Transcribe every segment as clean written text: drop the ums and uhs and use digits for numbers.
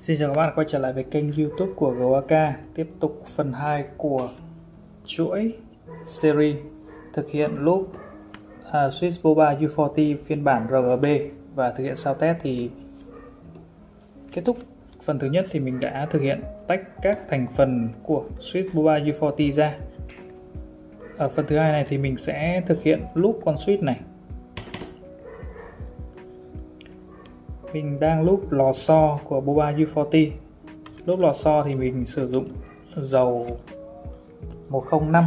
Xin chào các bạn quay trở lại với kênh YouTube của GOAK. Tiếp tục phần 2 của chuỗi series thực hiện loop Swiss Boba U40 phiên bản RGB và thực hiện sau test. Thì kết thúc phần thứ nhất thì mình đã thực hiện tách các thành phần của Swiss Boba U40 ra. Ở phần thứ hai này thì mình sẽ thực hiện loop con switch này. Mình đang loop lò xo của Boba U40. Loop lò xo thì mình sử dụng dầu 105.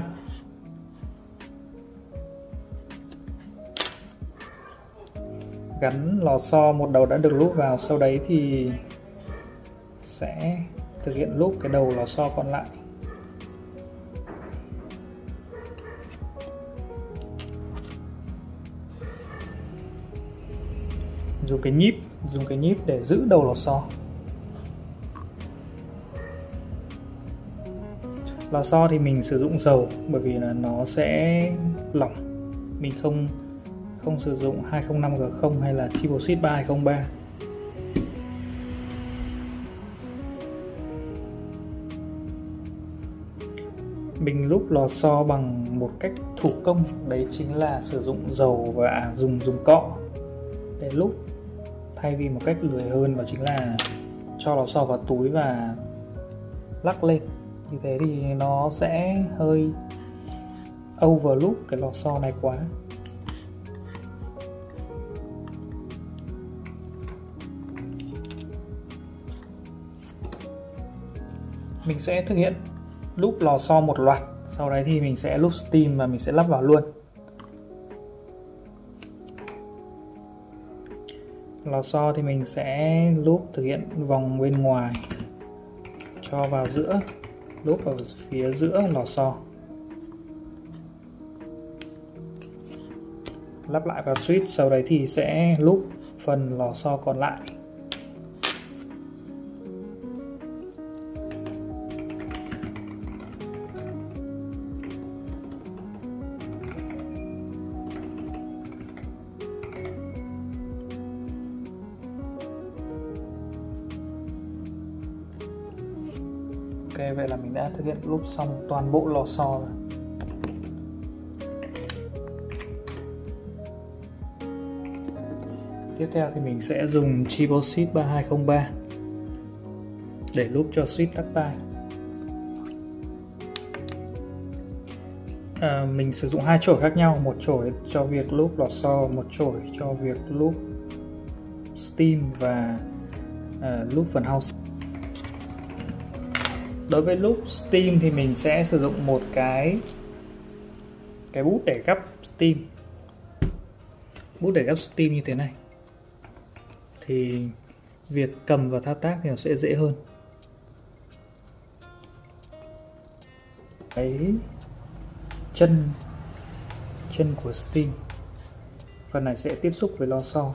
Gắn lò xo một đầu đã được loop vào, sau đấy thì sẽ thực hiện loop cái đầu lò xo còn lại. Dùng cái nhíp để giữ đầu lò xo. Lò xo thì mình sử dụng dầu bởi vì là nó sẽ lỏng. Mình không sử dụng 205G0 hay là Triple Switch 3203. Mình loop lò xo bằng một cách thủ công, đấy chính là sử dụng dầu và dùng cọ để loop, thay vì một cách lười hơn đó chính là cho lò xo vào túi và lắc lên. Như thế thì nó sẽ hơi overloop cái lò xo này quá. Mình sẽ thực hiện loop lò xo một loạt, sau đấy thì mình sẽ loop steam và mình sẽ lắp vào luôn. Lò xo thì mình sẽ loop thực hiện vòng bên ngoài, cho vào giữa, loop ở phía giữa lò xo, lắp lại vào switch, sau đấy thì sẽ loop phần lò xo còn lại. Ok, vậy là mình đã thực hiện loop xong toàn bộ lò xo rồi. Tiếp theo thì mình sẽ dùng Triple Switch 3203 để loop cho switch tắt tai. Mình sử dụng hai chổi khác nhau, một chổi cho việc loop lò xo, một chổi cho việc loop steam và loop phần house. Đối với loop steam thì mình sẽ sử dụng một cái bút để gấp steam. Bút để gấp steam như thế này thì việc cầm và thao tác thì nó sẽ dễ hơn. Cái chân của steam, phần này sẽ tiếp xúc với lò xo.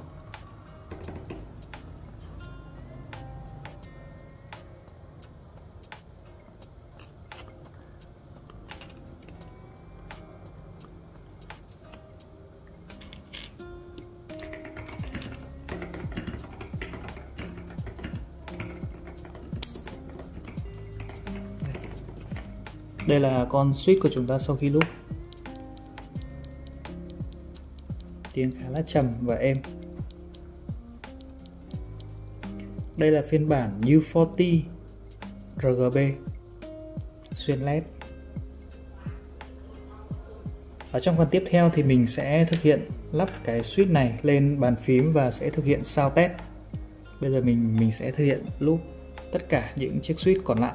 Đây là con switch của chúng ta sau khi loop. Tiếng khá là trầm và êm. Đây là phiên bản U40 RGB xuyên LED. Ở trong phần tiếp theo thì mình sẽ thực hiện lắp cái switch này lên bàn phím và sẽ thực hiện sound test. Bây giờ mình sẽ thực hiện loop tất cả những chiếc switch còn lại.